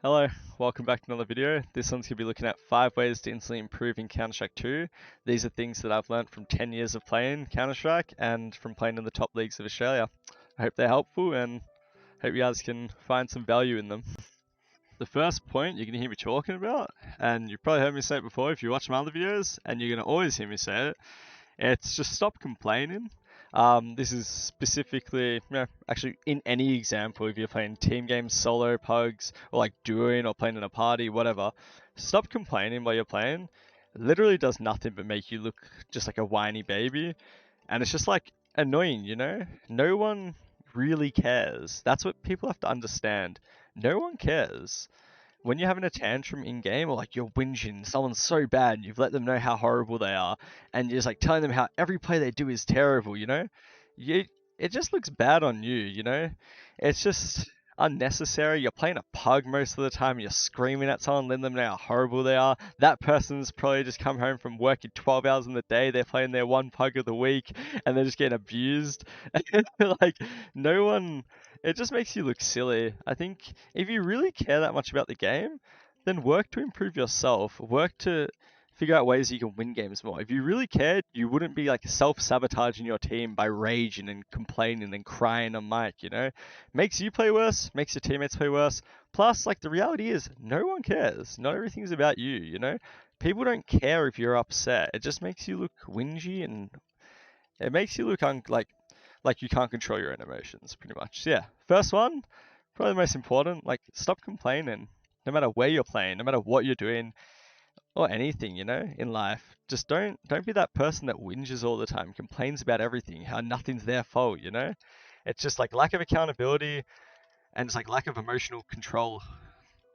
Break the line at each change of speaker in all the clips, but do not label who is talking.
Hello, welcome back to another video. This one's going to be looking at 5 ways to instantly improve in Counter-Strike 2. These are things that I've learned from 10 years of playing Counter-Strike and from playing in the top leagues of Australia. I hope they're helpful and hope you guys can find some value in them. The first point you're going to hear me talking about, and you've probably heard me say it before if you watch my other videos, and you're going to always hear me say it, it's just stop complaining. This is specifically, actually in any example, if you're playing team games, solo, pugs, or like duoing, or playing in a party, whatever, stop complaining while you're playing. It literally does nothing but make you look just like a whiny baby, and it's just like annoying, you know? No one really cares. That's what people have to understand. No one cares when you're having a tantrum in game or like you're whinging, someone's so bad, and you've let them know how horrible they are, and you're just like telling them how every play they do is terrible, you know? You, it just looks bad on you, you know? It's just unnecessary. You're playing a pug most of the time, you're screaming at someone, letting them know how horrible they are. That person's probably just come home from working 12 hours in the day, they're playing their one pug of the week, and they're just getting abused. Like, no one it just makes you look silly. I think if you really care that much about the game, then work to improve yourself. Work to figure out ways you can win games more. If you really cared, you wouldn't be like self-sabotaging your team by raging and complaining and crying on mic, you know? Makes you play worse, makes your teammates play worse. Plus, like the reality is, no one cares. Not everything's about you, you know? People don't care if you're upset. It just makes you look whingy and it makes you look like you can't control your own emotions, pretty much. So yeah, first one, probably the most important. Like, stop complaining. No matter where you're playing, no matter what you're doing, or anything, you know, in life. Just don't be that person that whinges all the time, complains about everything, how nothing's their fault, you know? It's just like lack of accountability and it's like lack of emotional control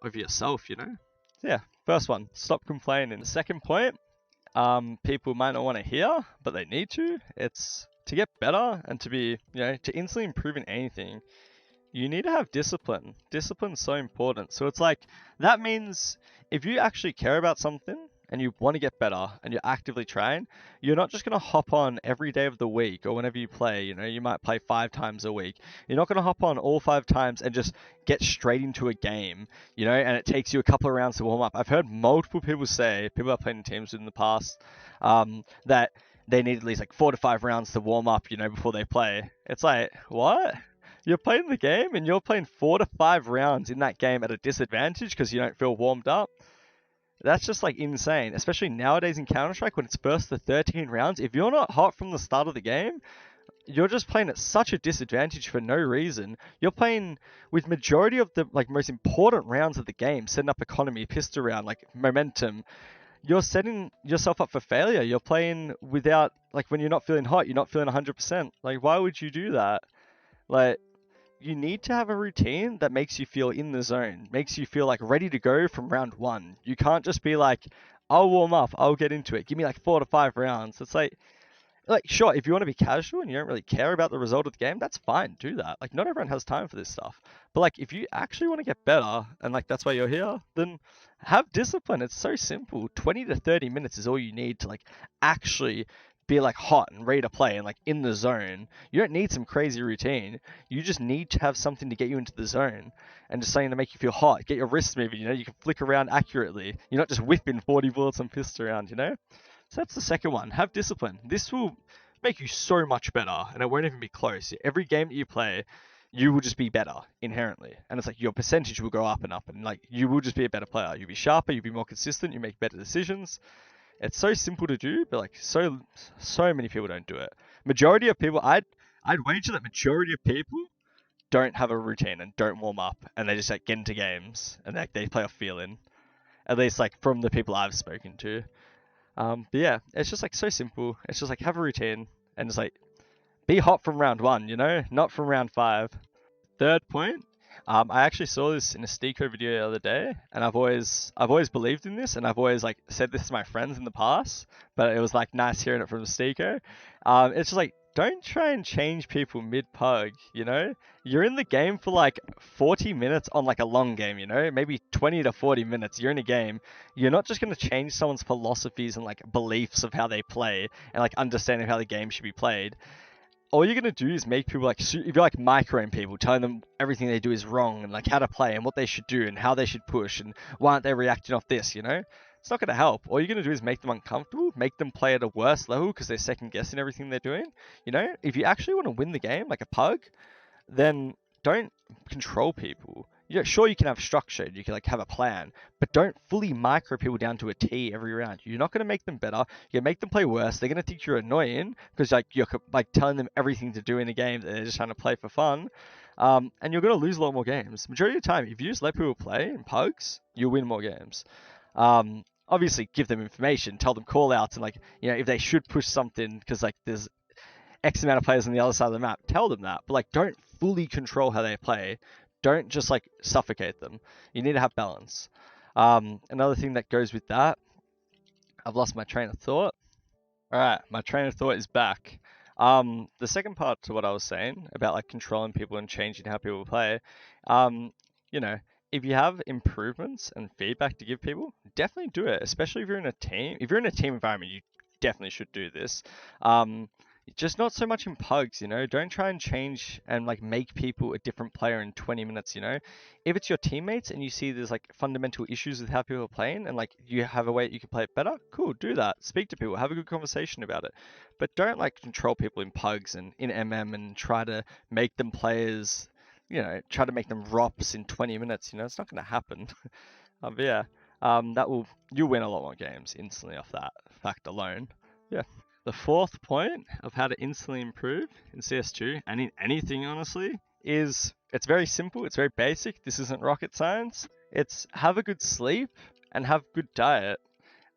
over yourself, you know? So yeah, first one, stop complaining. The second point, people might not want to hear, but they need to. It's to get better and to be, you know, to instantly improve in anything. You need to have discipline. Discipline's so important. So it's like that means if you actually care about something and you want to get better and you're actively trying, you're not just going to hop on every day of the week or whenever you play. You know, you might play 5 times a week. You're not going to hop on all 5 times and just get straight into a game, you know, and it takes you a couple of rounds to warm up. I've heard multiple people say, people I've played in teams in the past, that they need at least like 4 to 5 rounds to warm up, you know, before they play. It's like, what? You're playing the game and you're playing 4 to 5 rounds in that game at a disadvantage because you don't feel warmed up. That's just like insane, especially nowadays in Counter-Strike when it's first to 13 rounds. If you're not hot from the start of the game, you're just playing at such a disadvantage for no reason. You're playing with majority of the like most important rounds of the game, setting up economy, pistol round, like momentum. You're setting yourself up for failure. You're playing without like when you're not feeling hot, you're not feeling 100%. Like why would you do that? Like you need to have a routine that makes you feel in the zone, makes you feel like ready to go from round one. You can't just be like, I'll warm up, I'll get into it. Give me like 4 to 5 rounds. It's like sure, if you want to be casual and you don't really care about the result of the game, that's fine. Do that. Like not everyone has time for this stuff. But like if you actually want to get better and like that's why you're here, then have discipline. It's so simple. 20 to 30 minutes is all you need to like actually be like hot and ready to play and like in the zone. You don't need some crazy routine. You just need to have something to get you into the zone and just something to make you feel hot. Get your wrists moving, you know, you can flick around accurately. You're not just whipping 40 bullets and pistol around, you know? So that's the second one. Have discipline. This will make you so much better and it won't even be close. Every game that you play, you will just be better inherently. And it's like your percentage will go up and like you will just be a better player. You'll be sharper, you'll be more consistent, you make better decisions. It's so simple to do, but like so many people don't do it. Majority of people, I'd wager that majority of people don't have a routine and don't warm up, and they just like get into games and like they play off feeling. At least like from the people I've spoken to. But yeah, it's just like so simple. It's just like have a routine and just like be hot from round one, you know, not from round 5. Third point, I actually saw this in a Steeko video the other day, and I've always believed in this, and I've always like said this to my friends in the past, but it was like nice hearing it from Steeko. It's just like don't try and change people mid-pug, you know? You're in the game for like 40 minutes on like a long game, you know? Maybe 20 to 40 minutes, you're in a game. You're not just going to change someone's philosophies and like beliefs of how they play and like understanding how the game should be played. all you're gonna do is make people like, if you're like microing people, telling them everything they do is wrong and like how to play and what they should do and how they should push and why aren't they reacting off this, you know? It's not gonna help. All you're gonna do is make them uncomfortable, make them play at a worse level because they're second guessing everything they're doing. You know, if you actually want to win the game like a pug, then don't control people. Yeah, sure, you can have structure, you can like have a plan, but don't fully micro people down to a T every round. You're not going to make them better. You're going to make them play worse. They're going to think you're annoying because like you're like telling them everything to do in the game that they're just trying to play for fun. And you're going to lose a lot more games. Majority of the time, if you just let people play in pugs, you'll win more games. Obviously, give them information, tell them call outs, and like, you know, if they should push something because like there's X amount of players on the other side of the map, tell them that. But like, don't fully control how they play. Don't just like suffocate them. You need to have balance. Another thing that goes with that, I've lost my train of thought. All right, my train of thought is back. The second part to what I was saying about like controlling people and changing how people play, you know, if you have improvements and feedback to give people, definitely do it. Especially if you're in a team. If you're in a team environment, you definitely should do this. Just not so much in pugs, you know. Don't try and change and like make people a different player in 20 minutes, you know. If it's your teammates and you see there's like fundamental issues with how people are playing and like you have a way you can play it better, cool, do that. Speak to people, have a good conversation about it. But don't like control people in pugs and in MM and try to make them players, you know, try to make them ROPs in 20 minutes, you know. It's not going to happen. But yeah, you'll win a lot more games instantly off that fact alone. Yeah. The fourth point of how to instantly improve in CS2 and in anything, honestly, is it's very simple. It's very basic. This isn't rocket science. It's have a good sleep and have good diet.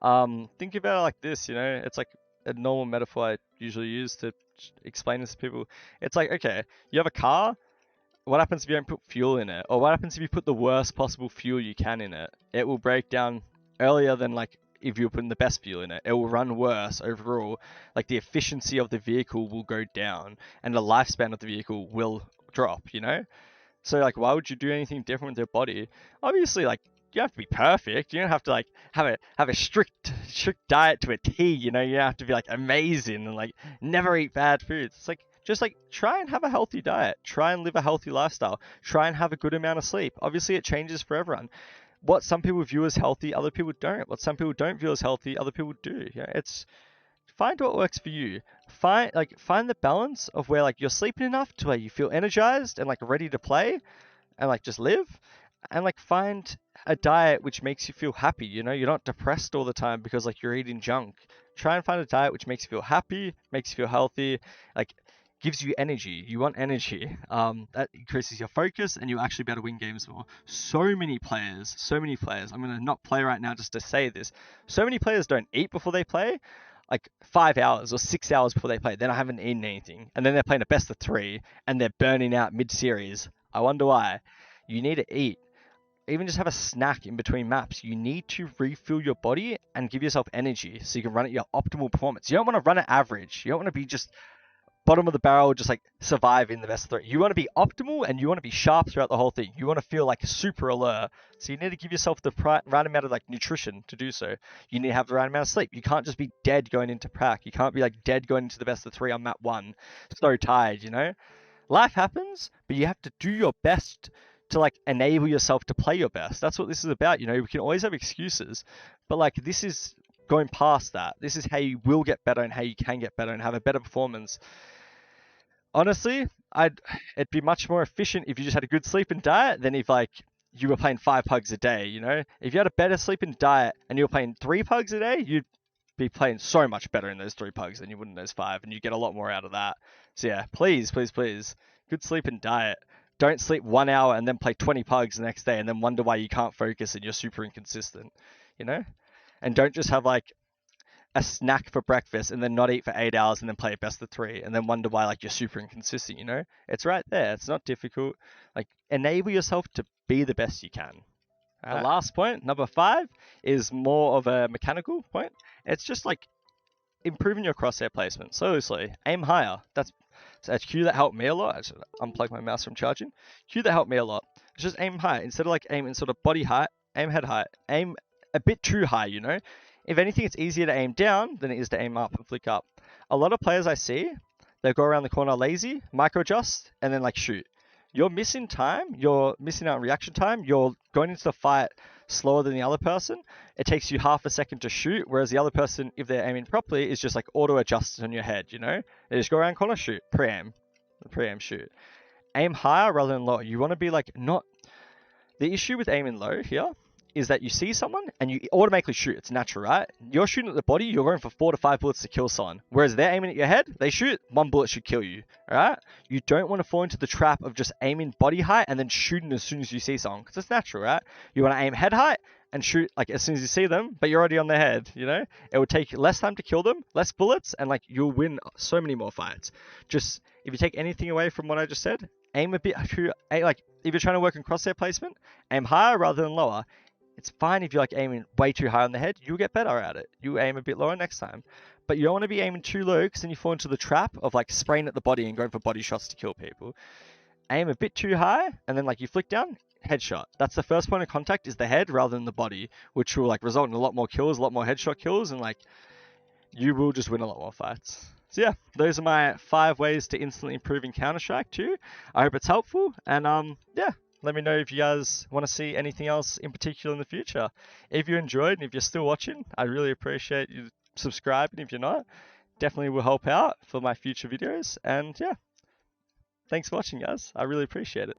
Think about it like this, you know, it's like a normal metaphor I usually use to explain this to people. It's like, okay, you have a car. What happens if you don't put fuel in it? Or what happens if you put the worst possible fuel you can in it? It will break down earlier than like if you're putting the best fuel in it. It will run worse overall. Like the efficiency of the vehicle will go down and the lifespan of the vehicle will drop, you know? So like, why would you do anything different with your body? Obviously, like, you have to be perfect. You don't have to like have a strict diet to a T, you know? You have to be like amazing and like never eat bad foods. It's like, just like try and have a healthy diet. Try and live a healthy lifestyle. Try and have a good amount of sleep. Obviously, it changes for everyone. What some people view as healthy, other people don't. What some people don't view as healthy, other people do. Yeah, it's find what works for you. Find the balance of where like you're sleeping enough to where you feel energized and like ready to play and like just live, and like find a diet which makes you feel happy. You know, you're not depressed all the time because like you're eating junk. Try and find a diet which makes you feel happy, makes you feel healthy, like gives you energy. You want energy. That increases your focus and you'll actually be able to win games more. So many players. I'm going to not play right now just to say this. So many players don't eat before they play. Like 5 hours or 6 hours before they play. Then I haven't eaten anything. And then they're playing a best of 3 and they're burning out mid-series. I wonder why. You need to eat. Even just have a snack in between maps. You need to refill your body and give yourself energy so you can run at your optimal performance. You don't want to run at average. You don't want to be just bottom of the barrel, just like survive in the best of 3. You want to be optimal and you want to be sharp throughout the whole thing. You want to feel like super alert. So you need to give yourself the right amount of like nutrition to do so. You need to have the right amount of sleep. You can't just be dead going into prac. You can't be like dead going into the best of 3 on map 1. So tired, you know? Life happens, but you have to do your best to like enable yourself to play your best. That's what this is about, you know? We can always have excuses, but like this is going past that. This is how you will get better and how you can get better and have a better performance. Honestly, it'd be much more efficient if you just had a good sleep and diet than if like you were playing 5 pugs a day, you know? If you had a better sleep and diet and you were playing 3 pugs a day, you'd be playing so much better in those 3 pugs than you would in those 5, and you get a lot more out of that. So yeah, please, good sleep and diet. Don't sleep 1 hour and then play 20 pugs the next day and then wonder why you can't focus and you're super inconsistent, you know? And don't just have like a snack for breakfast and then not eat for 8 hours and then play a best of 3 and then wonder why like you're super inconsistent, you know? It's right there. It's not difficult. Like enable yourself to be the best you can. The last point, number 5, is more of a mechanical point. It's just like improving your crosshair placement. Seriously, aim higher. That's a cue that helped me a lot. I should unplug my mouse from charging. Cue that helped me a lot. It's just aim high. Instead of like aiming sort of body height, aim head height. Aim a bit too high, you know? If anything, it's easier to aim down than it is to aim up and flick up. A lot of players I see, they go around the corner lazy, micro adjust, and then like shoot. You're missing time, you're missing out on reaction time, you're going into the fight slower than the other person. It takes you half a second to shoot, whereas the other person, if they're aiming properly, is just like auto adjusted on your head, you know? They just go around corner, shoot, pre-aim, shoot. Aim higher rather than lower. You want to be like not... The issue with aiming low here is that you see someone and you automatically shoot. It's natural, right? You're shooting at the body, you're going for 4 to 5 bullets to kill someone. Whereas they're aiming at your head, they shoot, 1 bullet should kill you, alright? You don't want to fall into the trap of just aiming body height and then shooting as soon as you see someone, because it's natural, right? You want to aim head height and shoot like as soon as you see them, but you're already on their head, you know? It would take less time to kill them, less bullets, and like you'll win so many more fights. Just, if you take anything away from what I just said, aim a bit, like if you're trying to work on crosshair placement, aim higher rather than lower. It's fine if you're like aiming way too high on the head, you'll get better at it. You aim a bit lower next time. But you don't want to be aiming too low because then you fall into the trap of like spraying at the body and going for body shots to kill people. Aim a bit too high and then like you flick down, headshot. That's the first point of contact, is the head rather than the body, which will like result in a lot more kills, a lot more headshot kills, and like you will just win a lot more fights. So yeah, those are my 5 ways to instantly improve in Counter-Strike 2. I hope it's helpful, and yeah, let me know if you guys want to see anything else in particular in the future. If you enjoyed and if you're still watching, I'd really appreciate you subscribing. If you're not, definitely will help out for my future videos. And yeah, thanks for watching, guys. I really appreciate it.